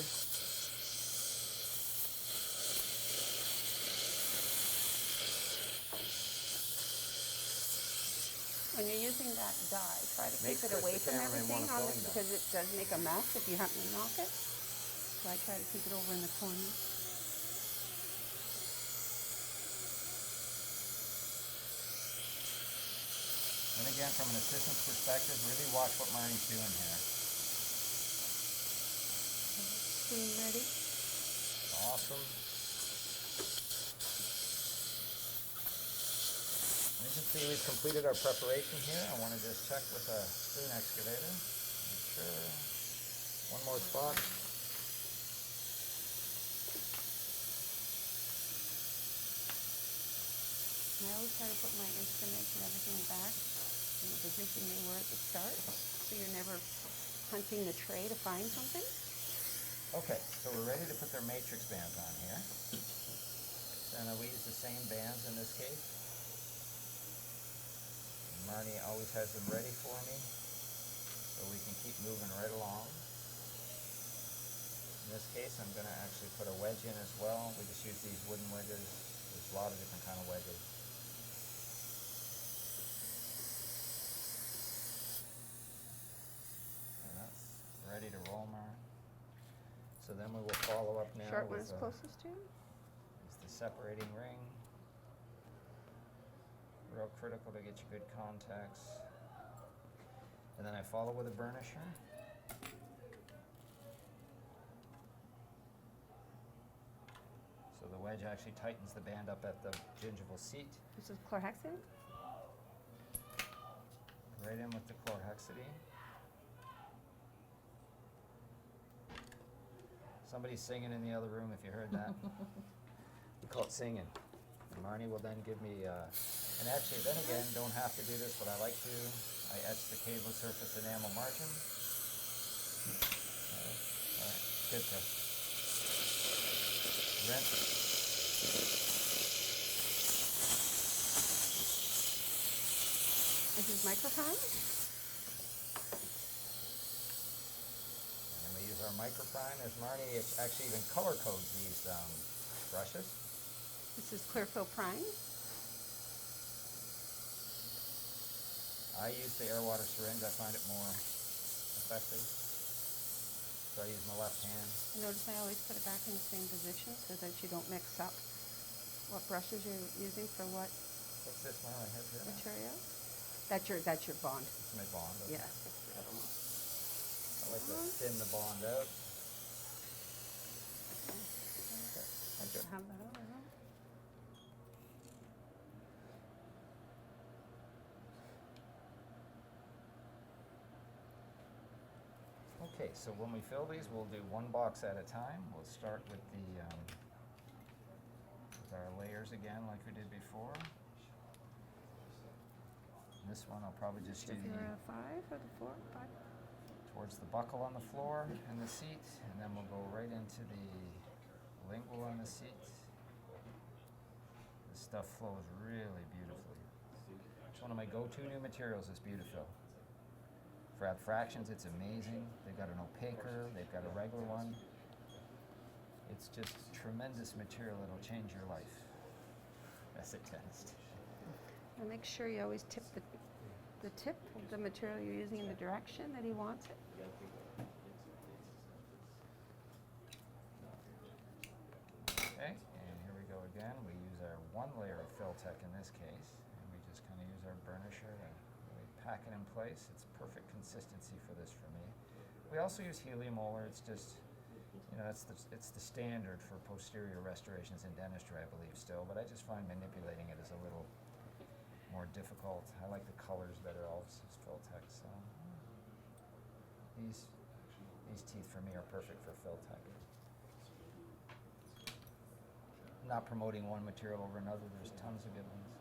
When you're using that die, try to Make keep sure it away the from cameraman everything won't on film it that. because it does make a mess if you happen to knock it. So I try to keep it over in the corner. And again, from an assistant's perspective, really watch what Marnie's doing here. Screen ready? Awesome. As you can see, we've completed our preparation here. I want to just check with a spoon excavator. Make sure. One more spot. I always try to put my instruments and everything back in the position they were at the start, so you're never hunting the tray to find something. Okay, so we're ready to put their matrix bands on here. And we use the same bands in this case. And Marnie always has them ready for me, so we can keep moving right along. In this case, I'm going to actually put a wedge in as well. We just use these wooden wedges. There's a lot of different kind of wedges. And that's ready to roll, Marnie. So then we will follow up now Short one with is closest to you. is the separating ring. real critical to get you good contacts. And then I follow with a burnisher. So the wedge actually tightens the band up at the gingival seat. This is chlorhexidine? Right in with the chlorhexidine. Somebody's singing in the other room, if you heard that. We call it singing. And Marnie will then give me, and actually, then again, don't have to do this, but I like to. I etch the cable surface enamel margin. All right. Good, Chris. Rinse. This is microprime? And then we use our microprime, as Marnie actually even color codes these brushes. This is Clearfill Prime. I use the air water syringe. I find it more effective. So I use my left hand. Notice I always put it back in the same position so that you don't mix up what brushes you're using for what What's this one I have here? material. That's your bond. It's my bond. Okay. Yes. That's the other one. I like to thin the bond out. I don't have that over. No? Okay, so when we fill these, we'll do one box at a time. We'll start with our layers again, like we did before. And this one, I'll probably just do If you're a 5 or the 4, 5. towards the buckle on the floor and the seat, and then we'll go right into the lingual on the seat. This stuff flows really beautifully. It's one of my go-to new materials, is Beautifil. For abfractions, it's amazing. They've got an opaquer, they've got a regular one. It's just tremendous material that'll change your life. That's a test. And make sure you always tip the tip of the material you're using in the direction that he wants it. Okay, and here we go again. We use our one layer of Filtech in this case, and we just kind of use our burnisher to really pack it in place. It's perfect consistency for this for me. We also use helium molar. It's just, you know, it's the standard for posterior restorations in dentistry, I believe, still, but I just find manipulating it is a little more difficult. I like the colors better, also, Filtech, so these teeth for me are perfect for Filtech. Not promoting one material over another, there's tons of good ones.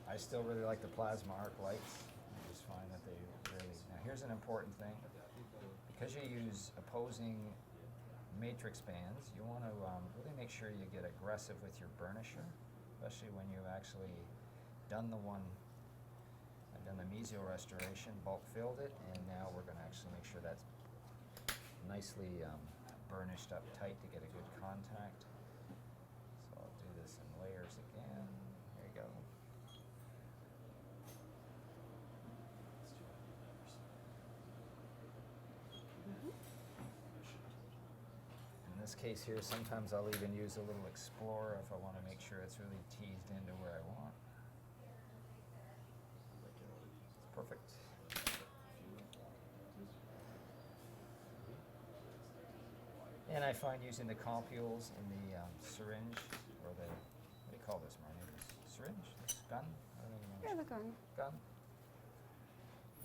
I still really like the plasma arc lights. I just find that they really, now here's an important thing. Because you use opposing matrix bands, you want to really make sure you get aggressive with your burnisher, especially when you've actually done the one. I've done the mesial restoration, bulk filled it, and now we're going to actually make sure that's nicely burnished up tight to get a good contact. So I'll do this in layers again. There you go. In this case here, sometimes I'll even use a little Explorer if I want to make sure it's really teased into where I want. It's perfect. And I find using the compules in the syringe, or the, what do you call this, Marnie? This syringe? This gun? I don't even know. Yeah, the gun. Gun?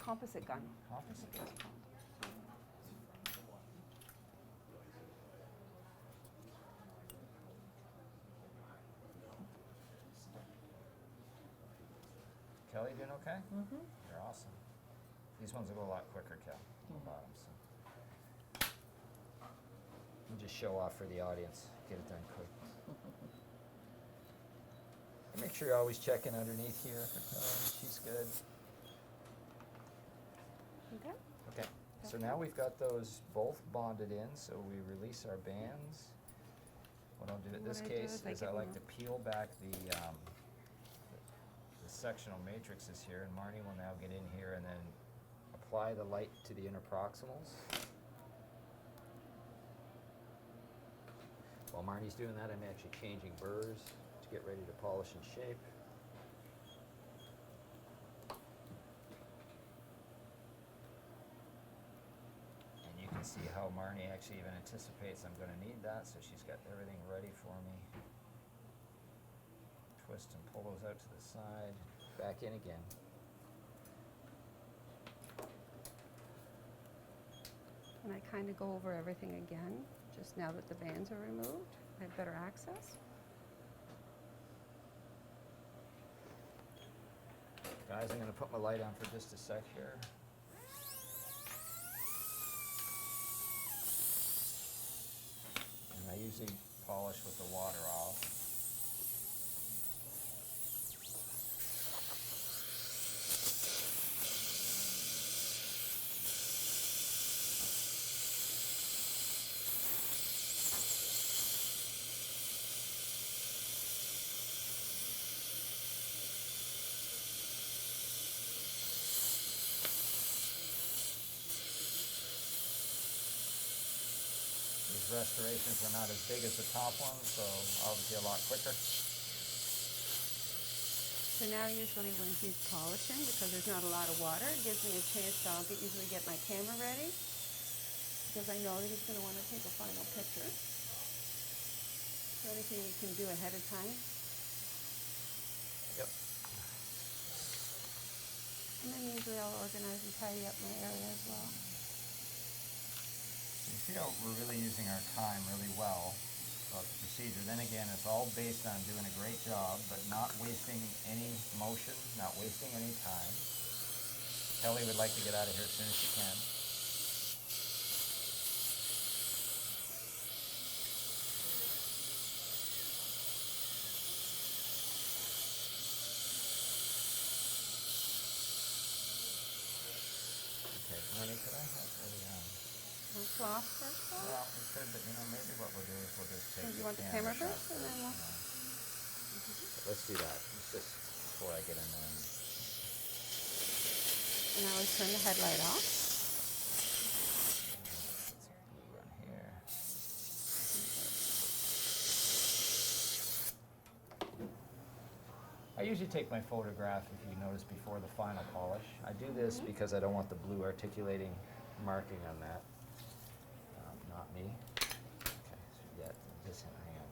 Composite gun. Composite gun. Kelly, doing okay? Mm-hmm. You're awesome. These ones will go a lot quicker, Kel, on the bottom, so. You just show off for the audience, get it done quick. And make sure you're always checking underneath here for Kelly, she's good. Okay. Okay, so now we've got those both bonded in, so we release our bands. What I'll do in this What I do case is I is give I like them to peel back the sectional matrices here, and Marnie will now get in here and then apply the light to the interproximals. While Marnie's doing that, I'm actually changing burrs to get ready to polish and shape. And you can see how Marnie actually even anticipates I'm going to need that, so she's got everything ready for me. Twist and pull those out to the side, back in again. And I kind of go over everything again, just now that the bands are removed. I have better access. Guys, I'm going to put my light on for just a sec here. And I usually polish with the water off. These restorations are not as big as the top one, so obviously a lot quicker. So now usually when he's polishing, because there's not a lot of water, it gives me a chance to usually get my camera ready, because I know that he's going to want to take a final picture. So anything you can do ahead of time. Yep. And then usually I'll organize and tidy up my area as well. You see how we're really using our time really well throughout the procedure. Then again, it's all based on doing a great job, but not wasting any motion, not wasting any time. Kelly would like to get out of here as soon as she can. Okay, Marnie, could I have Cloth first off? well, we could, but maybe what we'll do is we'll just take Do you the want the camera shot first, and then we'll... Let's do that. It's just before I get in there. And I always turn the headlight off. Let's glue on here. I usually take my photograph, if you notice, before the final polish. I do this because I don't want the blue articulating marking on that. Not me. Okay, so just hang on.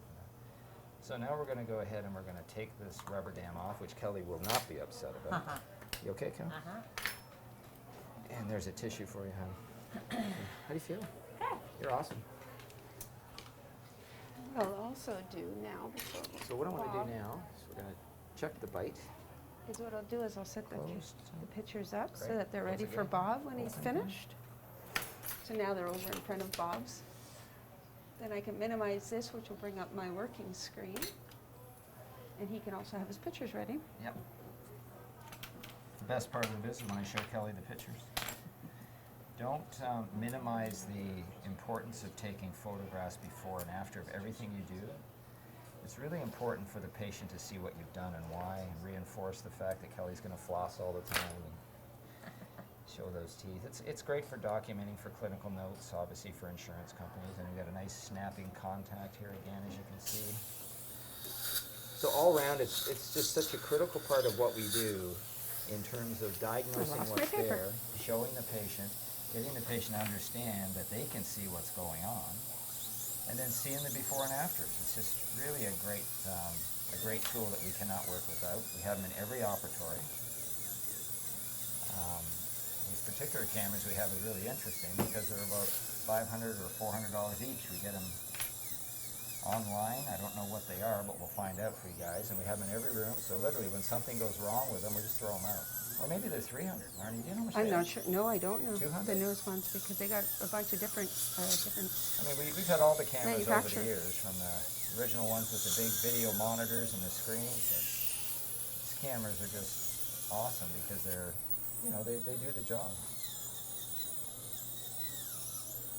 So now we're going to go ahead and we're going to take this rubber dam off, which Kelly will not be upset about. You okay, Kel? And there's a tissue for you, hon. How do you feel? Good. You're awesome. What I'll also do now, before So what I want to Bob, do now is we're going to check the bite. is what I'll do is I'll set the Closed. pictures up so Great. that they're Close ready for again. Bob when he's Open again. finished. So now they're over in front of Bob's. Then I can minimize this, which will bring up my working screen. And he can also have his pictures ready. Yep. The best part of this is when I show Kelly the pictures. Don't minimize the importance of taking photographs before and after of everything you do. It's really important for the patient to see what you've done and why, and reinforce the fact that Kelly's going to floss all the time and show those teeth. It's great for documenting for clinical notes, obviously for insurance companies, and we've got a nice snapping contact here again, as you can see. So all around, it's just such a critical part of what we do in terms of diagnosing lost my what's paper. there, showing the patient, getting the patient to understand that they can see what's going on, and then seeing the before and afters. It's just really a great tool that we cannot work without. We have them in every operatory. These particular cameras we have is really interesting because they're about $500 or $400 each. We get them online. I don't know what they are, but we'll find out for you guys. And we have them in every room. So literally, when something goes wrong with them, we just throw them out. Or maybe they're 300. Marnie, do you know how much I'm they not are? sure. No, I don't know 200? the newest ones because they got a bunch of different. I mean, we've had all the cameras over the Manufacturer. years, from the original ones with the big video monitors and the screens. But these cameras are just awesome because they're, they do the job.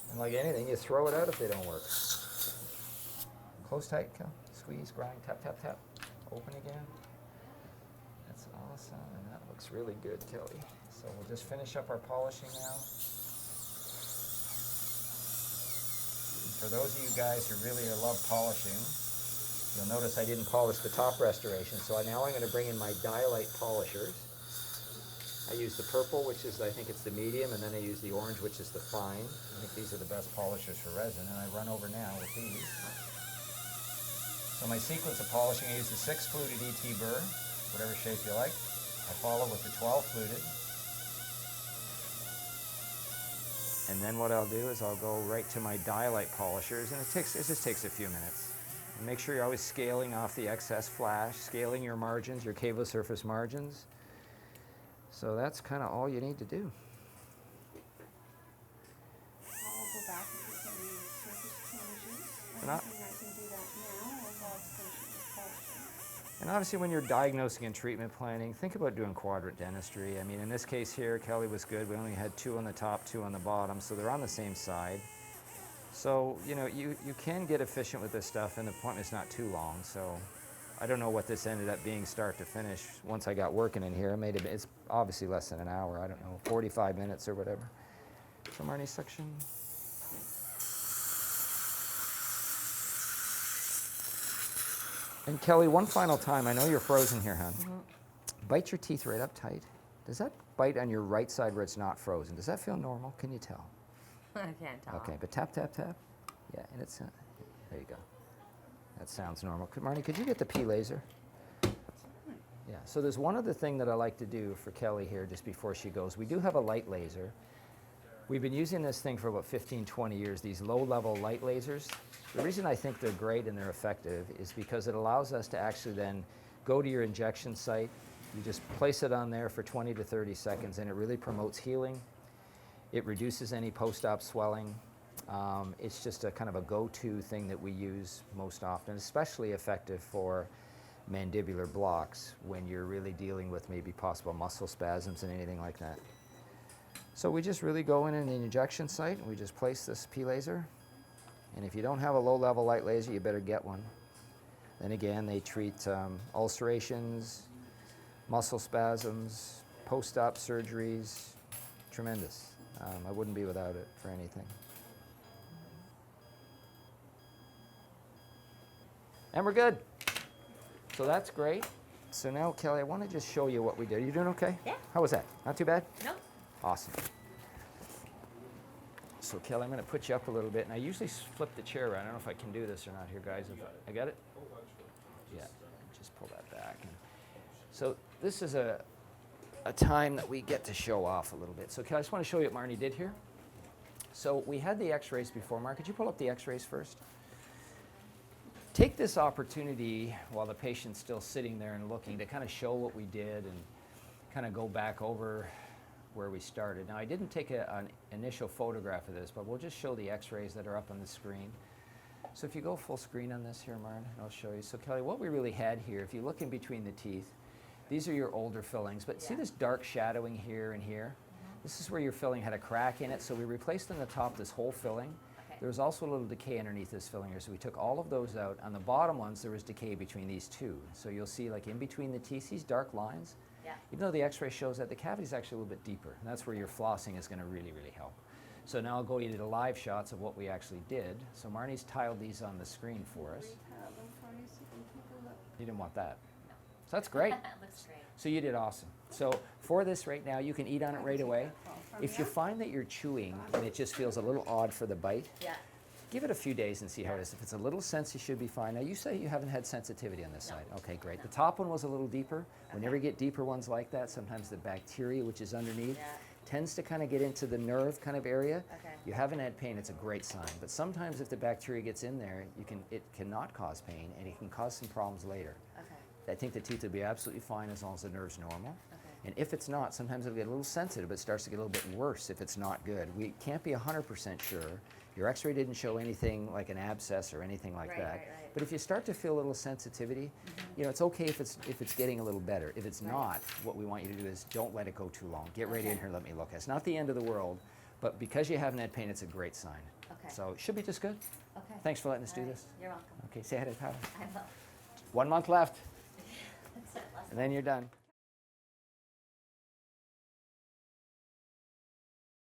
And like anything, you throw it out if they don't work. Close tight, Cal. Squeeze, grind, tap, tap, tap. Open again. That's awesome, and that looks really good, Kelly. So we'll just finish up our polishing now. for those of you guys who really love polishing, you'll notice I didn't polish the top restoration, so now I'm going to bring in my dialite polishers. I use the purple, which is, I think it's the medium, and then I use the orange, which is the fine. I think these are the best polishers for resin, and I run over now with these. So my sequence of polishing, I use the 6 fluted ET burr, whatever shape you like. I follow with the 12 fluted. And then what I'll do is I'll go right to my dialite polishers, and it just takes a few minutes. And make sure you're always scaling off the excess flash, scaling your margins, your cavo surface margins. So that's kind of all you need to do. I will go back and do any surface changes. And I- Anything I can do that now while it's finishing the polishing. And obviously when you're diagnosing and treatment planning, think about doing quadrant dentistry. I mean, in this case here, Kelly was good. We only had 2 on the top, 2 on the bottom, so they're on the same side. So, you know, you can get efficient with this stuff, and the appointment's not too long. So I don't know what this ended up being start to finish. Once I got working in here, it's obviously less than an hour. I don't know, 45 minutes or whatever. So Marnie's section. And Kelly, one final time, I know you're frozen here, hon. Bite your teeth right up tight. Does that bite on your right side where it's not frozen? Does that feel normal? Can you tell? I can't tell. Okay, but tap, tap, tap. Yeah, and it's, there you go. That sounds normal. Marnie, could you get the P laser? Yeah, so there's one other thing that I like to do for Kelly here just before she goes. We do have a light laser. We've been using this thing for about 15, 20 years, these low-level light lasers. The reason I think they're great and they're effective is because it allows us to actually then go to your injection site. You just place it on there for 20 to 30 seconds, and it really promotes healing. It reduces any post-op swelling. It's just a kind of a go-to thing that we use most often, especially effective for mandibular blocks when you're really dealing with maybe possible muscle spasms and anything like that. So we just really go in the injection site and we just place this P laser. And if you don't have a low-level light laser, you better get one. Then again, they treat ulcerations, muscle spasms, post-op surgeries. Tremendous. I wouldn't be without it for anything. And we're good. So that's great. So now, Kelly, I want to just show you what we did. Are you doing okay? Yeah. How was that? Not too bad? Nope. Awesome. So, Kelly, I'm going to put you up a little bit. And I usually flip the chair around. I don't know if I can do this or not here, guys. I got it? Yeah. Just pull that back. So this is a time that we get to show off a little bit. So, Kelly, I just want to show you what Marnie did here. So we had the x-rays before. Mark, could you pull up the x-rays first? Take this opportunity while the patient's still sitting there and looking to kind of show what we did and kind of go back over where we started. Now, I didn't take an initial photograph of this, but we'll just show the x-rays that are up on the screen. So if you go full screen on this here, Marn, I'll show you. So Kelly, what we really had here, if you look in between the teeth, these are your older fillings, but see this dark shadowing here and here? This is where your filling had a crack in it, so we replaced on the top this whole filling. There was also a little decay underneath this filling here, so we took all of those out. On the bottom ones, there was decay between these two. So you'll see, like in between the teeth, these dark lines, even though the x-ray shows that, the cavity is actually a little bit deeper, and that's where your flossing is going to really, really help. So now I'll go into the live shots of what we actually did. So Marnie's tiled these on the screen for us. You didn't want that. No. So that's great. Looks great. So you did awesome. So for this right now, you can eat on it right away. If you find that you're chewing and it just feels a little odd for the bite, give it a few days and see how it is. If it's a little sense, you should be fine. Now, you say you haven't had sensitivity on this side. Okay, great. The top one was a little deeper. Whenever you get deeper ones like that, sometimes the bacteria, which is underneath, tends to kind of get into the nerve kind of area. You haven't had pain, it's a great sign. But sometimes if the bacteria gets in there, it cannot cause pain, and it can cause some problems later. I think the teeth will be absolutely fine as long as the nerve's normal. And if it's not, sometimes it'll get a little sensitive, but it starts to get a little bit worse if it's not good. We can't be 100% sure. Your x-ray didn't show anything like an abscess or anything like that. But if you start to feel a little sensitivity, you know, it's okay if it's getting a little better. If it's not, what we want you to do is don't let it go too long. Get right in here and let me look. It's not the end of the world, but because you haven't had pain, it's a great sign. So it should be just good. Thanks for letting us do this. You're welcome. Okay, say hi to Tyler. I will. 1 month left, and then you're done.